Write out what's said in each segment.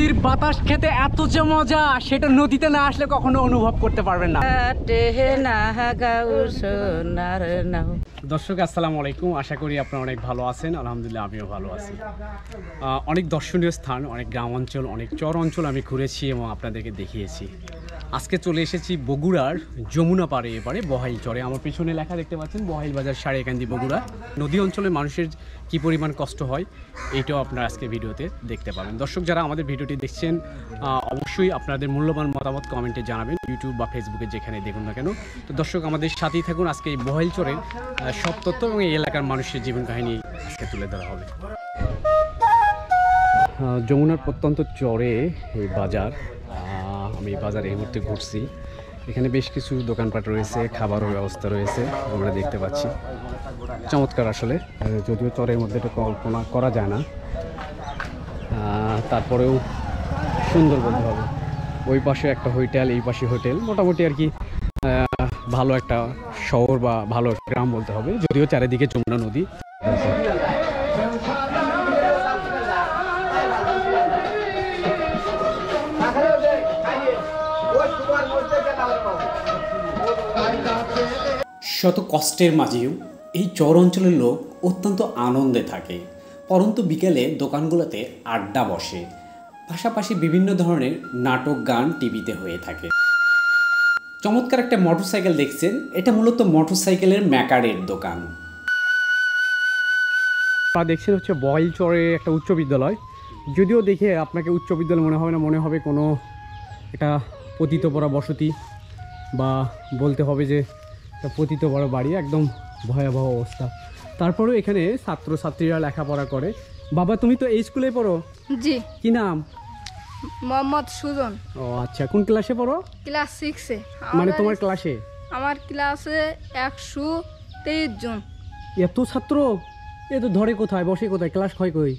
নদীর বাতাস খেতে এত যে মজা সেটা নদীতে না আসলে কখনো অনুভব করতে পারবেন না। দর্শক আসসালামু আলাইকুম, আশা করি আপনারা অনেক ভালো আছেন। আলহামদুলিল্লাহ আমিও ভালো আছি। অনেক দর্শনীয় স্থান, অনেক গ্রাম অঞ্চল, অনেক চর অঞ্চল আমি ঘুরেছি এবং আপনাদেরকে দেখিয়েছি। আজকে চলে এসেছি বগুড়ার যমুনা পাড়ে, এবারে বহাইল চরে। আমার পিছনে লেখা দেখতে পাচ্ছেন বহাইল বাজার সারেকান্দি বগুড়া। নদী অঞ্চলে মানুষের কী পরিমাণ কষ্ট হয় এইটাও আপনারা আজকে ভিডিওতে দেখতে পাবেন। দর্শক যারা আমাদের ভিডিওটি দেখছেন অবশ্যই আপনাদের মূল্যবান মতামত কমেন্টে জানাবেন, ইউটিউব বা ফেসবুকে যেখানে দেখুন না কেন। তো দর্শক আমাদের সাথেই থাকুন, আজকে এই বহাইল চরের সব তথ্য এবং এই এলাকার মানুষের জীবন কাহিনী আজকে তুলে ধরা হবে। যমুনার প্রত্যন্ত চরে এই বাজার, আমি এই বাজারে এই মুহূর্তে ঘুরছি। এখানে বেশ কিছু দোকানপাট রয়েছে, খাবারের ব্যবস্থা রয়েছে, আমরা দেখতে পাচ্ছি। চমৎকার আসলে, যদিও চরের মধ্যে এটা কল্পনা করা যায় না, তারপরেও সুন্দর বলতে হবে। ওই পাশে একটা হোটেল, এই পাশে হোটেল, মোটামুটি আর কি ভালো একটা শহর বা ভালো একটা গ্রাম বলতে হবে, যদিও চারিদিকে যমুনা নদী। শত কষ্টের মাঝেও এই চর অঞ্চলের লোক অত্যন্ত আনন্দে থাকে। পরন্তু বিকেলে দোকানগুলোতে আড্ডা বসে, পাশাপাশি বিভিন্ন ধরনের নাটক গান টিভিতে হয়ে থাকে। চমৎকার একটা মোটরসাইকেল দেখছেন, এটা মূলত মোটরসাইকেলের মেকারের দোকান। দেখছেন হচ্ছে বহাইল চরে একটা উচ্চ বিদ্যালয়। যদিও দেখে আপনাকে উচ্চ বিদ্যালয় মনে হবে না, মনে হবে কোনো একটা পতিতপরা বসতি, বা বলতে হবে যে একটা পতিতপরা বাড়ি, একদম ভয়াবহ অবস্থা। তারপরেও এখানে ছাত্রছাত্রীরা লেখাপড়া করে। বাবা তুমি তো এই স্কুলে পড়ো? জি। কি নাম? মোহাম্মদ সুজন। ও আচ্ছা, কোন ক্লাসে পড়ো? ক্লাস 6-এ। মানে তোমার ক্লাসে? আমার ক্লাসে 123 জন। এত ছাত্র? এ তো ধরে কোথায়, বসে কোথায়, ক্লাস হয় কই?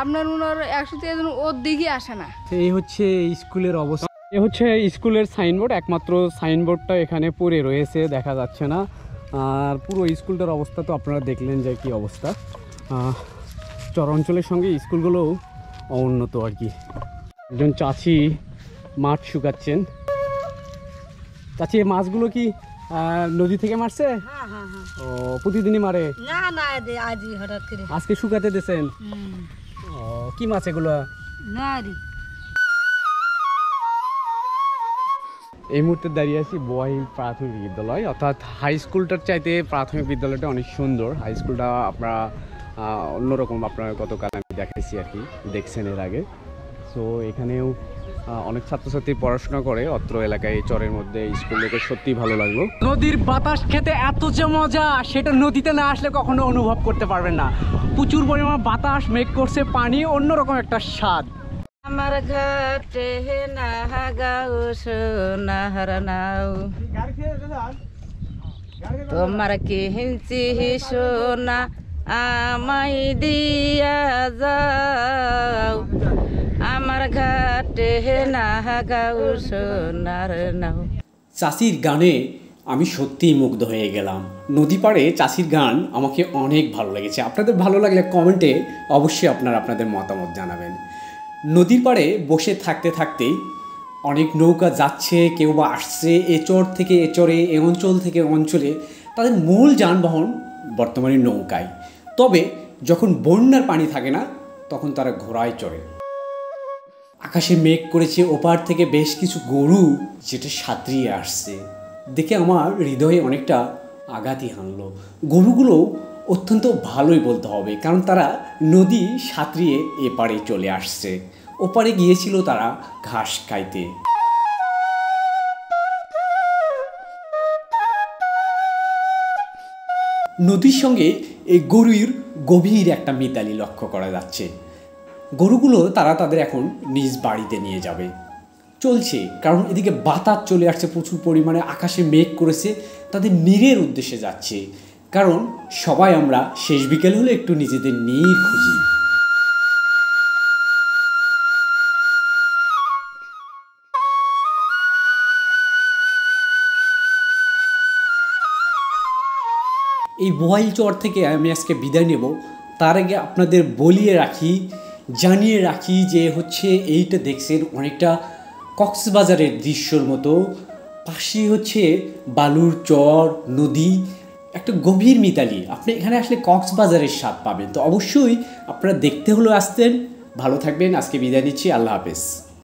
আপনার ওনার 123 জন ওর দিকে আসে না। এই হচ্ছে স্কুলের অবস্থা। এ হচ্ছে স্কুলের সাইনবোর্ড, একমাত্র সাইনবোর্ডটা এখানে পড়ে রয়েছে, দেখা যাচ্ছে না। আর পুরো স্কুলটার অবস্থা তো আপনারা দেখলেন যে কি অবস্থা। চর অঞ্চলের সঙ্গে স্কুলগুলোও অনুন্নত আর কি। একজন চাচি মাছ শুকাচ্ছেন। চাচি এই মাছগুলো কি নদী থেকে মারছে? ও প্রতিদিনই মারে? না না, আজই হঠাৎ করে আজকে শুকাতে দিয়েছেন? ও কি মাছ এগুলো? নারী। এই মুহূর্তে দাঁড়িয়ে আছি বহাইল প্রাথমিক বিদ্যালয়, অর্থাৎ হাই স্কুলটার চাইতে প্রাথমিক বিদ্যালয়টা অনেক সুন্দর। হাই স্কুলটা আপনারা অন্যরকম, আপনারা গতকাল আমি দেখাইছি আর কি, দেখছেন এর আগে। সো এখানেও অনেক ছাত্রছাত্রী পড়াশোনা করে অত্র এলাকায়, এই চরের মধ্যে। স্কুল থেকে সত্যিই ভালো লাগলো। নদীর বাতাস খেতে এত যে মজা সেটা নদীতে না আসলে কখনো অনুভব করতে পারবেন না। প্রচুর পরিমাণ বাতাস, মেঘ করছে, পানি, অন্যরকম একটা স্বাদ। আমার ঘাটে না গাও সোনার নাও, তোমার কিনছি সোনা আমায় দিয়া যাও, আমার ঘাটে না গাও সোনার নাও। চাষির গানে আমি সত্যিই মুগ্ধ হয়ে গেলাম। নদী পাড়ে চাষির গান আমাকে অনেক ভালো লেগেছে। আপনাদের ভালো লাগলে কমেন্টে অবশ্যই আপনাদের মতামত জানাবেন। নদীর পাড়ে বসে থাকতে থাকতেই অনেক নৌকা যাচ্ছে, কেউ বা আসছে, এ চর থেকে এ চরে, এ অঞ্চল থেকে অঞ্চলে। তাদের মূল যানবাহন বর্তমানে নৌকায়। তবে যখন বন্যার পানি থাকে না, তখন তারা ঘোড়ায় চড়ে। আকাশে মেঘ করেছে, ওপার থেকে বেশ কিছু গরু যেটা সাঁতরিয়ে আসছে, দেখে আমার হৃদয়ে অনেকটা আঘাতই হানলো। গরুগুলো অত্যন্ত ভালোই বলতে হবে, কারণ তারা নদী সাঁতরিয়ে এপারে চলে আসছে। ওপারে গিয়েছিল তারা ঘাস খাইতে। নদীর সঙ্গে এই গরুর গভীর একটা মিতালি লক্ষ্য করা যাচ্ছে। গরুগুলো তারা তাদের এখন নিজ বাড়িতে নিয়ে যাবে চলছে, কারণ এদিকে বাতাস চলে আসছে প্রচুর পরিমাণে, আকাশে মেঘ করেছে, তাদের নীরের উদ্দেশ্যে যাচ্ছে। কারণ সবাই আমরা শেষ বিকেল হলে একটু নিজেদের নীর খুঁজি। এই বহাইল চর থেকে আমি আজকে বিদায় নেব। তার আগে আপনাদের বলিয়ে রাখি জানিয়ে রাখি যে হচ্ছে এইটা দেখছেন অনেকটা কক্সবাজারের দৃশ্যর মতো, পাশে হচ্ছে বালুর চর, নদী, একটা গভীর মিতালি। আপনি এখানে আসলে কক্সবাজারের স্বাদ পাবেন। তো অবশ্যই আপনারা দেখতে হলেও আসতেন। ভালো থাকবেন, আজকে বিদায় নিচ্ছি, আল্লাহ হাফেজ।